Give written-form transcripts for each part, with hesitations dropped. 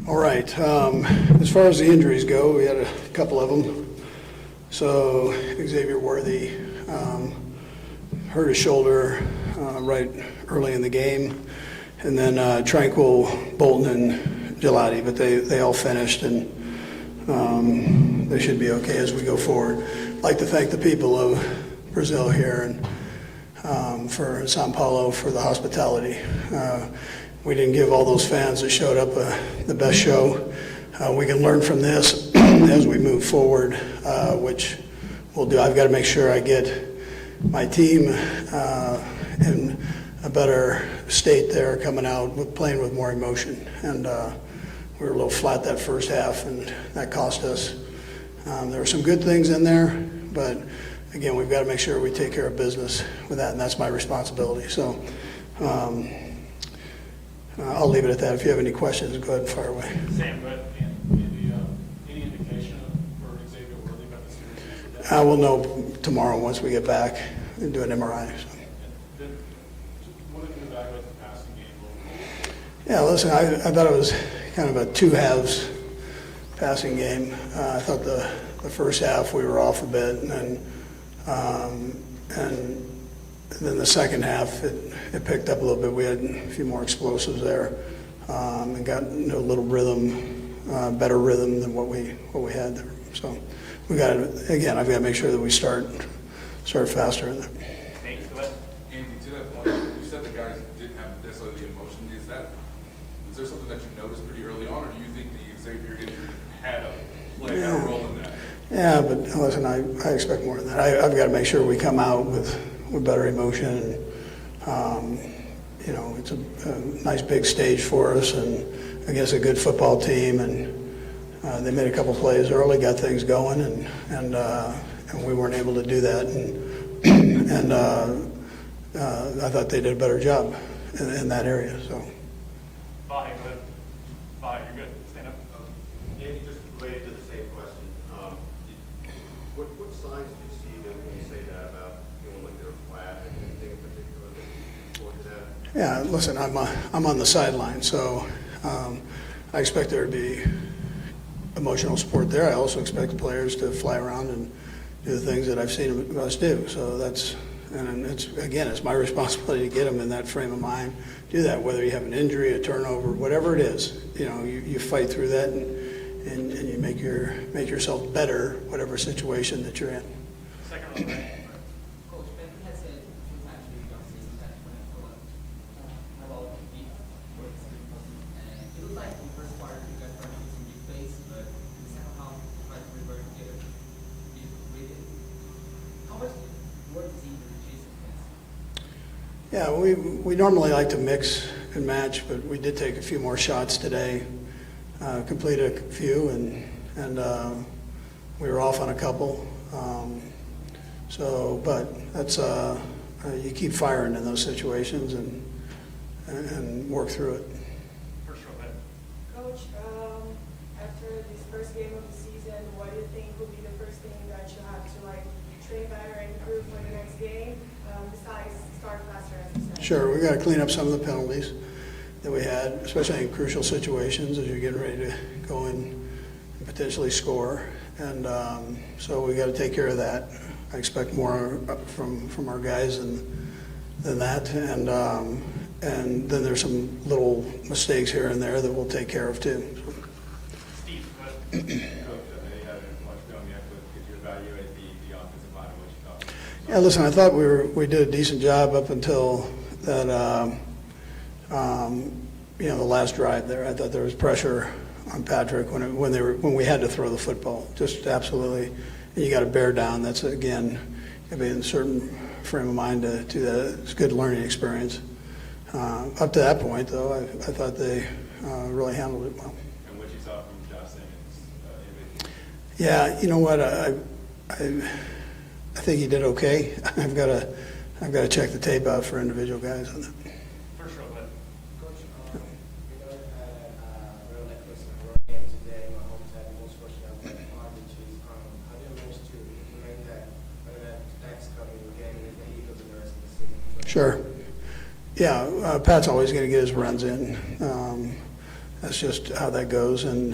All right. As far as the injuries go, we had a couple of them. So Xavier Worthy hurt his shoulder right early in the game, and then Tranquil, Bolton, and Gelati, but they all finished, and they should be okay as we go forward. I'd like to thank the people of Brazil here and for São Paulo for the hospitality. We didn't give all those fans that showed up the best show. We can learn from this as we move forward, which we'll do. I've got to make sure I get my team in a better state there coming out, playing with more emotion. And we were a little flat that first half, and that cost us. There were some good things in there, but again, we've got to make sure we take care of business with that, and that's my responsibility. So I'll leave it at that. If you have any questions, go ahead and fire away. Sam, but any indication for Xavier Worthy about the seriousness? We'll know tomorrow once we get back and do an MRI. So. What did you evaluate the passing game a little bit? Yeah, listen, I thought it was kind of a two halves passing game. I thought the first half we were off a bit, and then the second half it picked up a little bit. We had a few more explosives there, and got a little rhythm, better rhythm than what we had there. So we got to, again, I've got to make sure that we start faster in there. Nate, go ahead. Andy, to that point, you said the guys didn't have necessarily the emotion. Is there something that you noticed pretty early on, or do you think the Xavier injury had a role in that? Yeah, but listen, I expect more than that. I've got to make sure we come out with better emotion. It's a nice big stage for us, and against a good football team, and they made a couple plays early, got things going, and we weren't able to do that, and I thought they did a better job in that area. So. Bye, go ahead. Bye, you're good. Stand up. Andy, just related to the same question. What signs do you see when you say that about feeling like they're flat? Anything in particular that you look at that? Yeah, listen, I'm on the sideline, so I expect there to be emotional support there. I also expect the players to fly around and do the things that I've seen us do. So it's my responsibility to get them in that frame of mind. Do that, whether you have an injury, a turnover, whatever it is. You fight through that and you make yourself better, whatever situation that you're in. Second row, right? Coach, Ben has said a few times during the season that when I feel about beat works, and it looked like in the first quarter you guys started some big plays, but in the second half you tried to revert and get it. How much work is he chasing this? Yeah, we normally like to mix and match, but we did take a few more shots today, completed a few, and we were off on a couple. But that's you keep firing in those situations and work through it. First row, ahead. Coach, after this first game of the season, what do you think will be the first thing that you have to train better and improve for the next game, besides start faster, as you said? Sure, we got to clean up some of the penalties that we had, especially in crucial situations as you're getting ready to go in and potentially score. And so we got to take care of that. I expect more from our guys than that. And then there's some little mistakes here and there that we'll take care of too. Steve, go ahead. Coach, I know you haven't much film yet, but could you evaluate the offensive line and what you thought? Yeah, listen, I thought we did a decent job up until that, the last drive there. I thought there was pressure on Patrick when we had to throw the football. Just absolutely, and you got to bear down. That's again, you be in a certain frame of mind to do that. It's a good learning experience. Up to that point, though, I thought they really handled it well. And what you saw from Josh Simmons? Yeah, you know what? I think he did okay. I've got to check the tape out for individual guys on that. First row, ahead. Coach, we know real necklace and run game today. Mahomes had the most rushing out of which is how do you manage to implement that when that next coming game and the Eagles and the rest of the season? Sure. Yeah, Pat's always going to get his runs in. That's just how that goes, and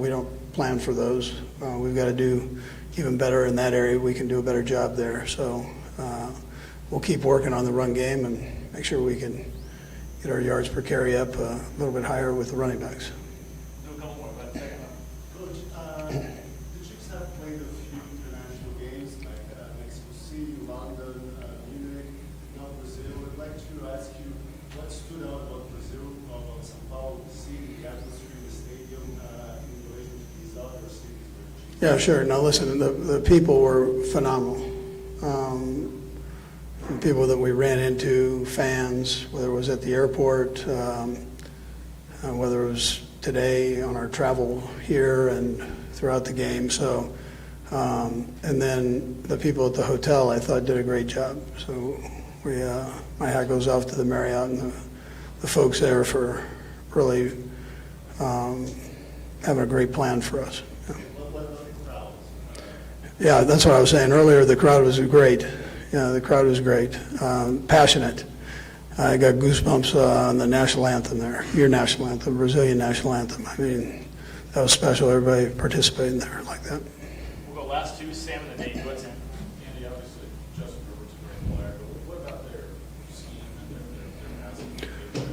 we don't plan for those. We've got to do even better in that area. We can do a better job there. So we'll keep working on the run game and make sure we can get our yards per carry up a little bit higher with the running backs. Do a couple more, but second one. Coach, the Chiefs have played a few international games like Mexico City, London, Munich, now Brazil. I'd like to ask you what stood out about Brazil, about São Paulo, the city, the atmosphere in the stadium, in relation to these other cities where the Chiefs. Yeah, sure. Now listen, the people were phenomenal. The people that we ran into, fans, whether it was at the airport, whether it was today on our travel here and throughout the game. So, and then the people at the hotel, I thought did a great job. So my hat goes off to the Marriott and the folks there for really having a great plan for us. What about the crowds? Yeah, that's what I was saying earlier. The crowd was great. Yeah, the crowd was great, passionate. I got goosebumps on the national anthem there, your national anthem, Brazilian national anthem. I mean, that was special. Everybody participating there like that. We'll go last two, Sam and then Nate. Go ahead, Sam. Andy, obviously, Justin Herbert's a great player, but what about their scheme and their passing?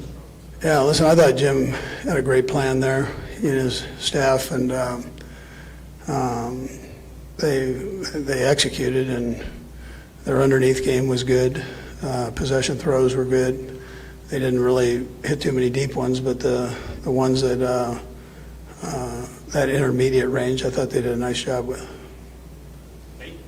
Yeah, listen, I thought Jim had a great plan there, he and his staff, and they executed, and their underneath game was good. Possession throws were good. They didn't really hit too many deep ones, but the ones that that intermediate range, I thought they did a nice job with. Nate?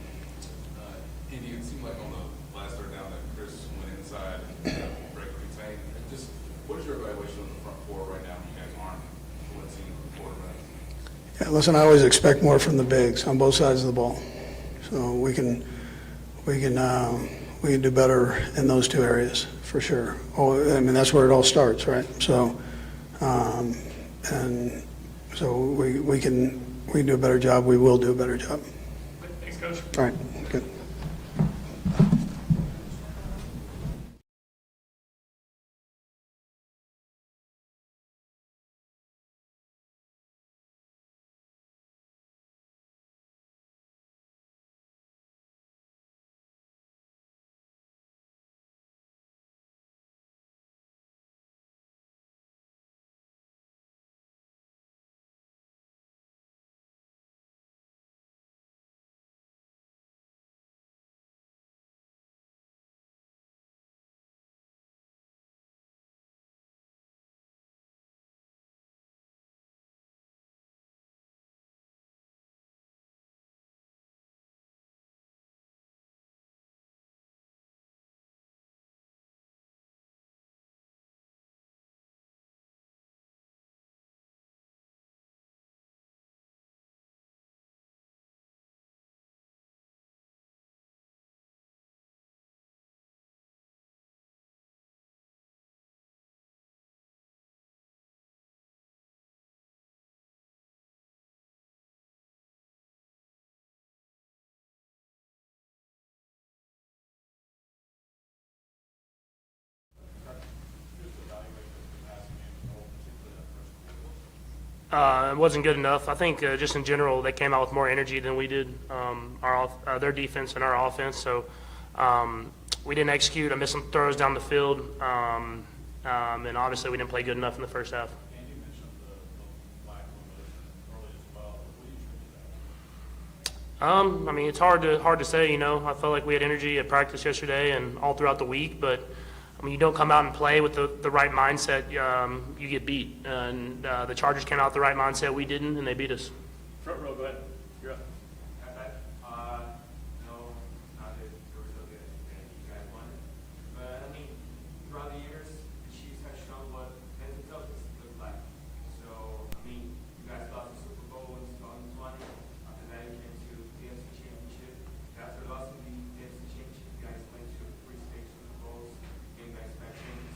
Andy, it seemed like on the last third down that Chris went inside and break contain. Just what is your evaluation on the front four right now? You guys aren't blitzing quarterback. Yeah, listen, I always expect more from the bigs on both sides of the ball, so we can do better in those two areas for sure. Oh, I mean, that's where it all starts, right? So, and so we can do a better job. We will do a better job. Thanks, Coach. All right, good. It wasn't good enough. I think just in general, they came out with more energy than we did, their defense and our offense. So we didn't execute. I missed some throws down the field, and obviously we didn't play good enough in the first half. Andy mentioned the lack of emotion early as well. What do you attribute that? I mean, it's hard to say. I felt like we had energy at practice yesterday and all throughout the week, but I mean, you don't come out and play with the right mindset, you get beat. And the Chargers came out with the right mindset. We didn't, and they beat us. Front row, go ahead. You're up. No, not that there was something that you guys wanted. But, I mean, throughout the years, the Chiefs have shown what mental toughness looks like. So, I mean, you guys lost the Super Bowl in 2020. After that, you came to the AFC Championship. After losing the AFC Championship, you guys went to 3 straight Super Bowls, game back sections.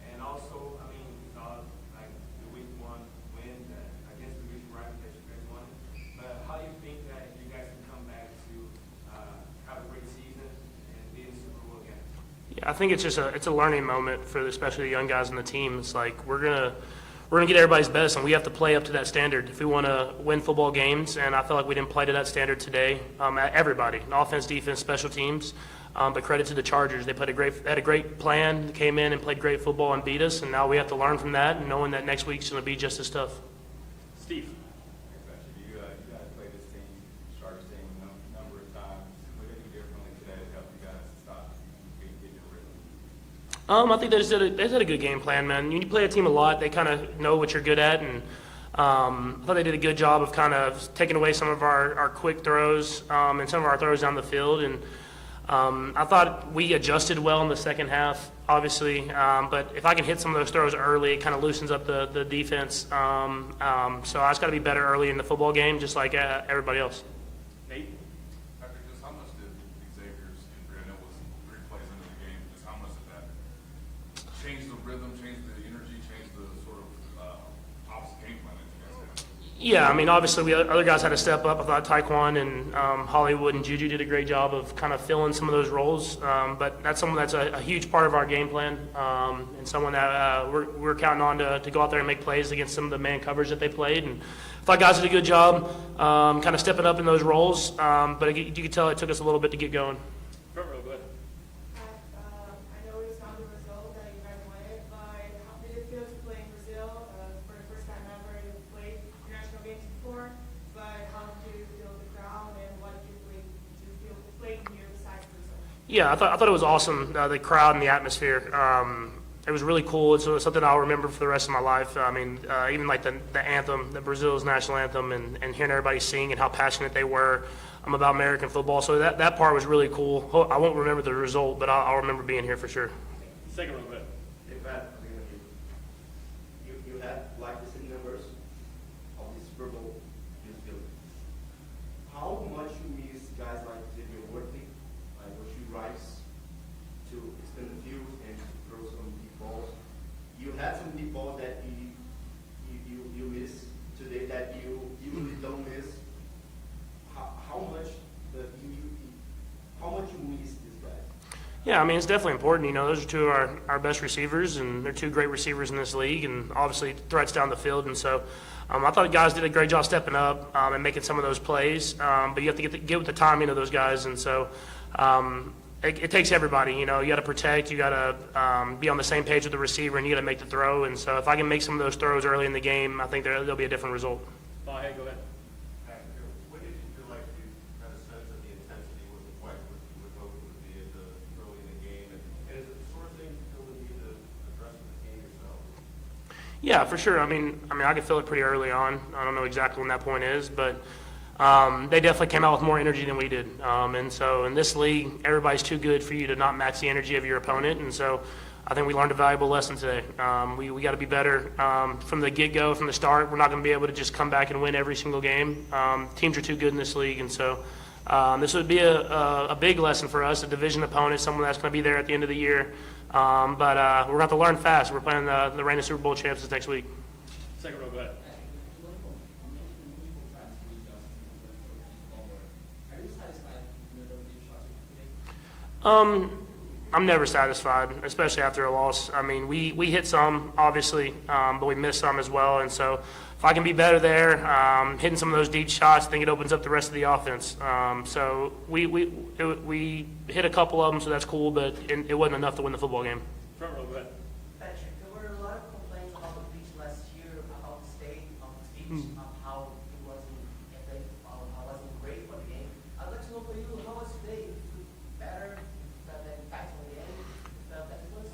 And also, I mean, we thought, like, the week 1 win against the division rival that you guys won. But how do you think that you guys can come back to have a great season and be in the Super Bowl again? Yeah, I think it's a learning moment for especially the young guys on the team. It's like we're we're going to get everybody's best, and we have to play up to that standard if we want to win football games. And I feel like we didn't play to that standard today. Everybody, offense, defense, special teams. But credit to the Chargers. They had a great plan, came in and played great football and beat us. And now we have to learn from that, and knowing that next week's going to be just as tough. Steve. You guys played this team, Chargers team, a number of times. What did you do differently today to help you guys stop you get your rhythm? I think they just had a good game plan, man. When you play a team a lot, they kind of know what you're good at, and I thought they did a good job of kind of taking away some of our quick throws and some of our throws down the field. And I thought we adjusted well in the second half, obviously, but if I can hit some of those throws early, it kind of loosens up the defense. So I just got to be better early in the football game, just like everybody else. Nate. Patrick, just how much did Xavier's injury, I know it was 3 plays into the game, just how much did that change the rhythm, change the energy, change the sort of opposite game plan that you guys had? Yeah, I mean, obviously, other guys had to step up. I thought Taekwon and Hollywood and Juju did a great job of kind of filling some of those roles. But that's someone that's a huge part of our game plan, and someone that we're counting on to go out there and make plays against some of the man coverage that they played. And I thought guys did a good job kind of stepping up in those roles. But you could tell it took us a little bit to get going. Front row, go ahead. I know it's not the result that you guys wanted, but how did it feel to play in Brazil for the first time ever? You played international games before, but how did you feel the crowd and what did you feel playing here besides Brazil? Yeah, I thought it was awesome, the crowd and the atmosphere. It was really cool. It's something I'll remember for the rest of my life. I mean, even like the anthem, the Brazil's national anthem, and hearing everybody sing and how passionate they were about American football. So that part was really cool. I won't remember the result, but I'll remember being here for sure. Second row, go ahead. In fact, you had like the same numbers of the Super Bowl you feel. How much you miss guys like Xavier Worthy, like what you rise to extend the field and to throw some deep balls. You had some deep balls that you miss today that you usually don't miss. How much you miss these guys? Yeah, I mean, it's definitely important. You know, those are two of our best receivers, and they're two great receivers in this league, and obviously threats down the field. And so I thought the guys did a great job stepping up and making some of those plays. But you have to get with the timing of those guys. And so it takes everybody. You know, you got to protect, you got to be on the same page with the receiver, and you got to make the throw. And so if I can make some of those throws early in the game, I think there'll be a different result. Hey, go ahead. What did you feel like you had a sense of the intensity with what you would hope it would be at the early in the game? And is it the sort of thing you feel the need to address with the team yourself? Yeah, for sure. I mean, I could feel it pretty early on. I don't know exactly when that point is, but they definitely came out with more energy than we did. And so in this league, everybody's too good for you to not match the energy of your opponent. And so I think we learned a valuable lesson today. We got to be better from the get-go, from the start. We're not going to be able to just come back and win every single game. Teams are too good in this league, and so this would be a big lesson for us, a division opponent, someone that's going to be there at the end of the year. But we're going to have to learn fast. We're playing the reigning Super Bowl champs next week. Second row, go ahead. Are you satisfied with the deep shots you today? I'm never satisfied, especially after a loss. I mean, we hit some, obviously, but we missed some as well. And so if I can be better there, hitting some of those deep shots, I think it opens up the rest of the offense. So we hit a couple of them, so that's cool, but it wasn't enough to win the football game. Front row, go ahead. Patrick, there were a lot of complaints about the pitch last year, about the state of the pitch, of how it wasn't great for the game. I'd like to know for you, how was today? You feel better? You felt that impact on the game? You felt that it was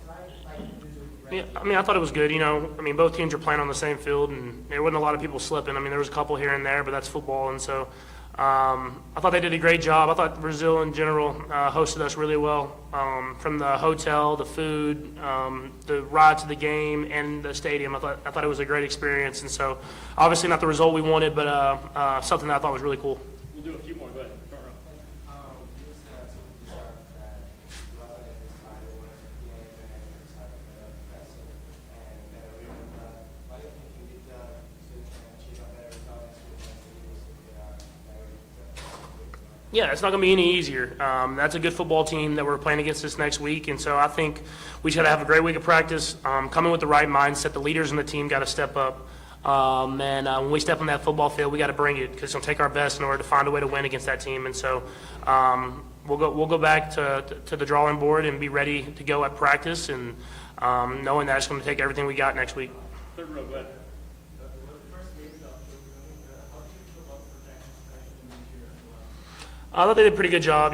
right, like usually? Yeah, I mean, I thought it was good. You know, I mean, both teams are playing on the same field, and there wasn't a lot of people slipping. I mean, there was a couple here and there, but that's football, and so I thought they did a great job. I thought Brazil in general hosted us really well, from the hotel, the food, the ride to the game, and the stadium. I thought it was a great experience, and so obviously not the result we wanted, but something that I thought was really cool. We'll do a few more. Go ahead. Front row. You said to the start that you wasn't excited when the game and excited about the pressing and better rhythm. Why do you think you did so you can achieve a better result next week against the Eagles if they are very good? Yeah, it's not going to be any easier. That's a good football team that we're playing against this next week, and so I think we should have a great week of practice. Come in with the right mindset. The leaders in the team got to step up, and when we step on that football field, we got to bring it because it's going to take our best in order to find a way to win against that team. And so we'll go back to the drawing board and be ready to go at practice, and knowing that it's going to take everything we got next week. Third row, go ahead. I thought they did a pretty good job.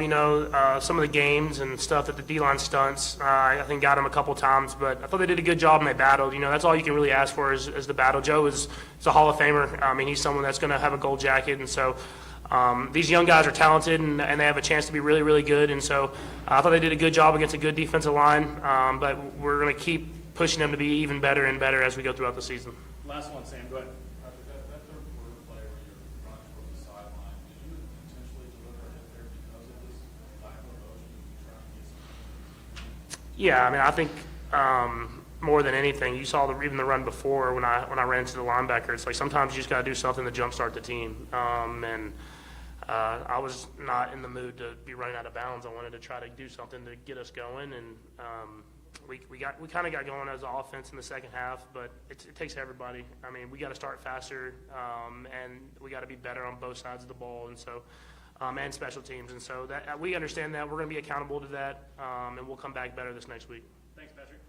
Some of the games and stuff that the D-line stunts, I think got them a couple times, but I thought they did a good job and they battled. That's all you can really ask for is the battle. Joe is a Hall of Famer. I mean, he's someone that's going to have a gold jacket, and so these young guys are talented and they have a chance to be really, really good. And so I thought they did a good job against a good defensive line, but we're going to keep pushing them to be even better and better as we go throughout the season. Last one, Sam, go ahead. That third quarter play where you're running from the sideline, did you intentionally deliver a hit there because of this lack of motion? Did you try and get some? Yeah, I mean, I think more than anything, you saw even the run before when I ran into the linebacker. It's like sometimes you just got to do something to jumpstart the team. I was not in the mood to be running out of bounds. I wanted to try to do something to get us going, and we kind of got going as an offense in the second half, but it takes everybody. I mean, we got to start faster, and we got to be better on both sides of the ball, and so and special teams, and so that we understand that we're going to be accountable to that, and we'll come back better this next week. Thanks, Patrick.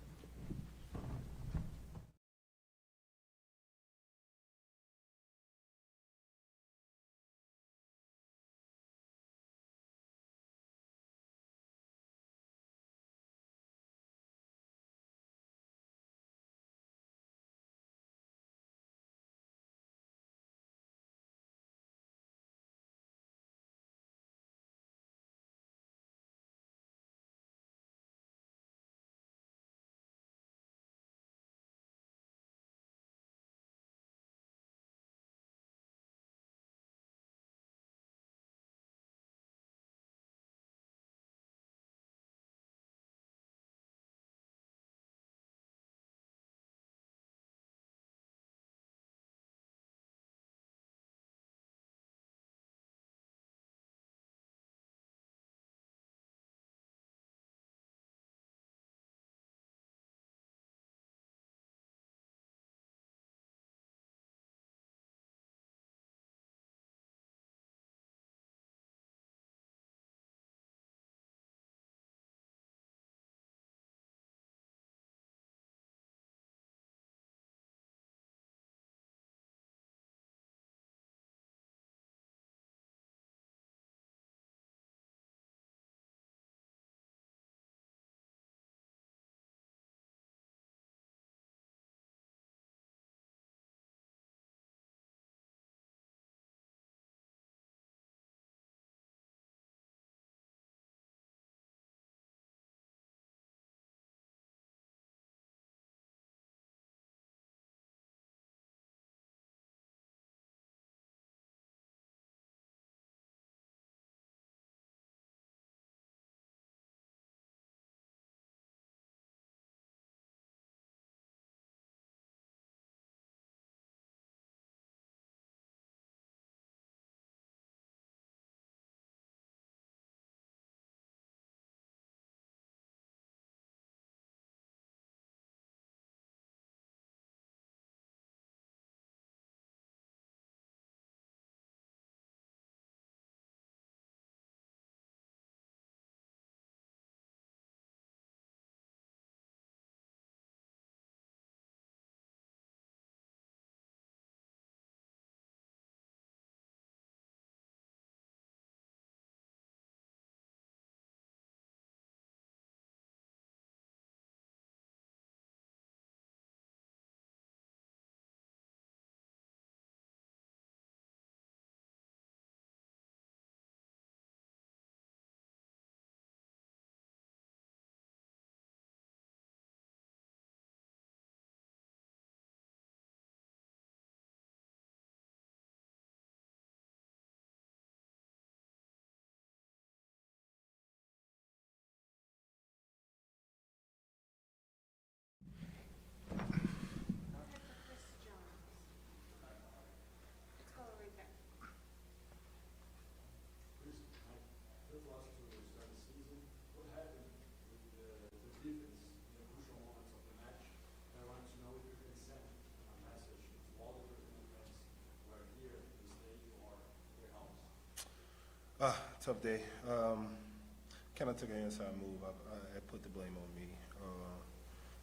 Tough day. Kind of took an inside move. I put the blame on me.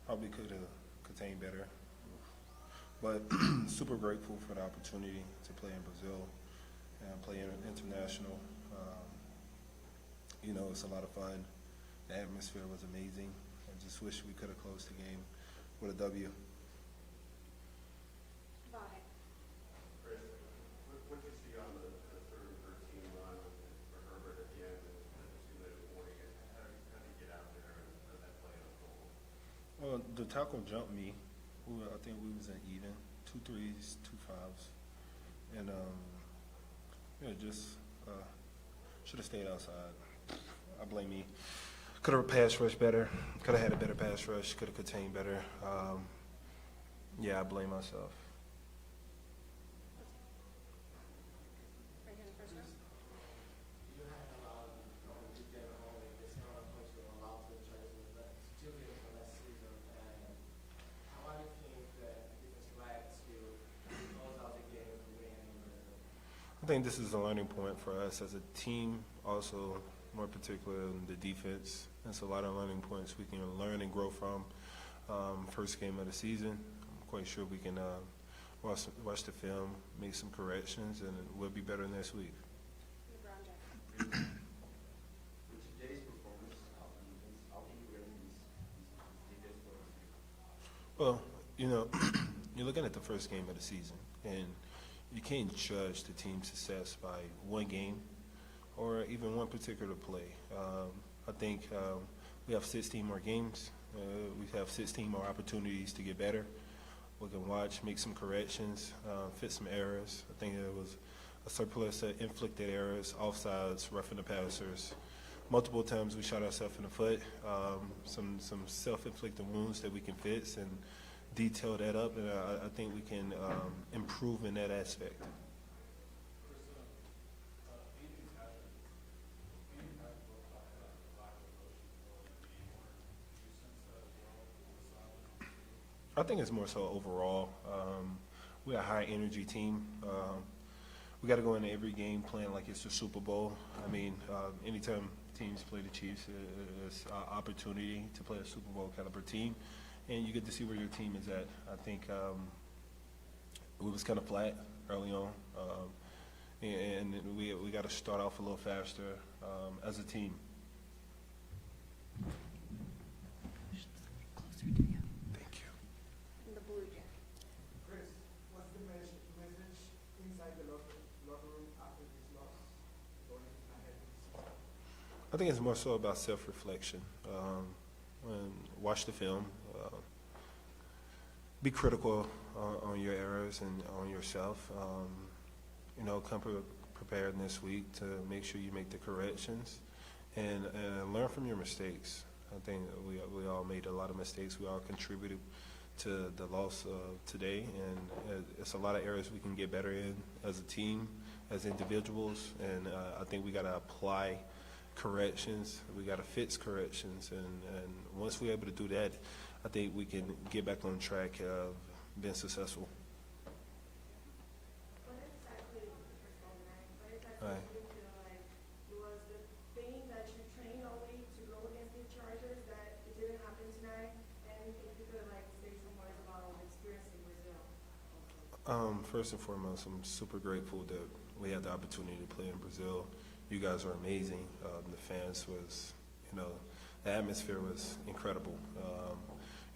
Probably could have contained better. But super grateful for the opportunity to play in Brazil and play international. You know, it's a lot of fun. The atmosphere was amazing. I just wish we could have closed the game with a W. Bye. Chris, what did you see on the third and 13 run for Herbert at the end and the 2-minute warning? How did he get out there and let that play unfold? Well, the tackle jumped me. I think we was in even, 2 threes, 2 fouls, and yeah, just should have stayed outside. I blame me. Could have pass rushed better. Could have had a better pass rush. Could have contained better. Yeah, I blame myself. Right here in the first row. You had a lot of you get home and this kind of push you a lot of choices, but still getting from last season. And how do you think that defense led to close out the game and win? I think this is a learning point for us as a team, also more particular in the defense. There's a lot of learning points we can learn and grow from. First game of the season, I'm quite sure we can watch the film, make some corrections, and we'll be better next week. LeBron Jackson. With today's performance, how can you rate these defense players? Well, you know, you're looking at the first game of the season, and you can't judge the team's success by one game or even one particular play. I think we have 16 more games. We have 16 more opportunities to get better. We can watch, make some corrections, fix some errors. I think there was a surplus of inflicted errors, offsides, roughing the passers. Multiple times we shot ourselves in the foot. Some self-inflicted wounds that we can fix and detail that up, and I think we can improve in that aspect. I think it's more so overall. We're a high energy team. We got to go into every game playing like it's the Super Bowl. I mean, anytime teams play the Chiefs, it's an opportunity to play a Super Bowl caliber team, and you get to see where your team is at. I think we was kind of flat early on, and we got to start off a little faster as a team. Thank you. In the blue jacket. Chris, what's the message inside the locker room after this loss? Going ahead of the season? I think it's more so about self-reflection. Watch the film. Be critical on your errors and on yourself. You know, come prepared this week to make sure you make the corrections and learn from your mistakes. I think we all made a lot of mistakes. We all contributed to the loss today, and it's a lot of areas we can get better in as a team, as individuals, and I think we got to apply corrections. We got to fix corrections, and once we're able to do that, I think we can get back on track of being successful. What exactly, first of all, Ryan, what exactly Right. do you feel like it was the thing that you trained all week to go against the Chargers that it didn't happen tonight? And if you could like say some words about the experience in Brazil. First and foremost, I'm super grateful that we had the opportunity to play in Brazil. You guys are amazing. The fans was, you know, the atmosphere was incredible.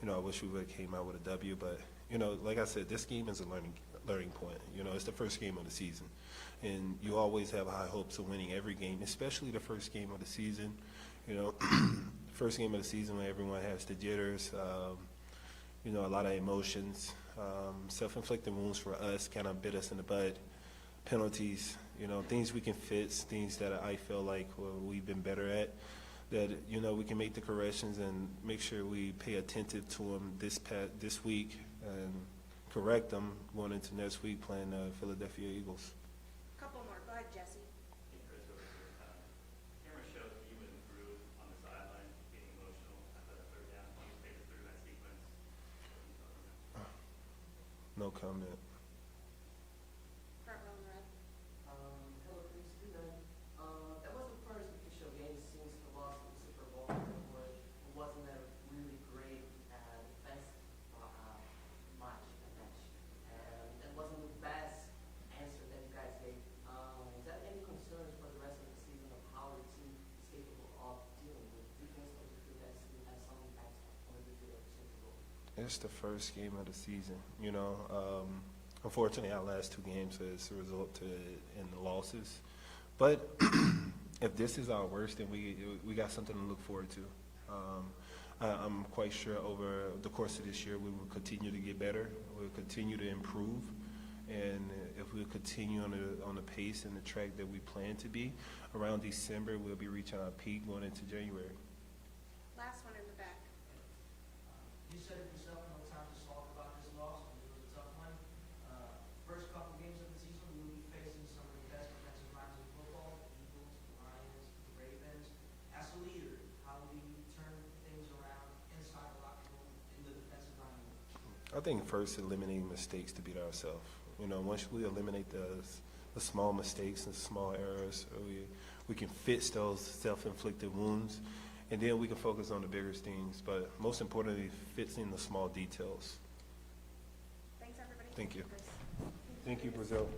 You know, I wish we would have came out with a W, but, you know, like I said, this game is a learning point. You know, it's the first game of the season, and you always have high hopes of winning every game, especially the first game of the season. You know, first game of the season when everyone has the jitters, you know, a lot of emotions, self-inflicted wounds for us kind of bit us in the butt. Penalties, you know, things we can fix, things that I feel like we've been better at, that, you know, we can make the corrections and make sure we pay attentive to them this week and correct them going into next week playing the Philadelphia Eagles. Couple more. Go ahead, Jesse. Hey, Chris, over here. Camera showed you and Drew on the sideline being emotional at the third down. Can you take us through that sequence? No comment. Front row, in the red. Hello, Chris. Good night. That was the It's the first game of the season, you know. Unfortunately, our last two games has resulted in the losses. But if this is our worst, then we got something to look forward to. I'm quite sure over the course of this year we will continue to get better. We'll continue to improve, and if we continue on the pace and the track that we plan to be, around December we'll be reaching our peak going into January. Last one in the back. You said it yourself, no time to talk about this loss. It was a tough one. First couple games of the season, we will be facing some of the best defensive lines in football: the Eagles, the Lions, the Ravens. As a leader, how do you turn things around inside the locker room in the defensive line? I think first eliminating mistakes to beat ourselves. You know, once we eliminate the small mistakes and small errors, we can fix those self-inflicted wounds, and then we can focus on the bigger things. But most importantly, fixing the small details. Thanks, everybody. Thank you. Chris. Thank you, Brazil.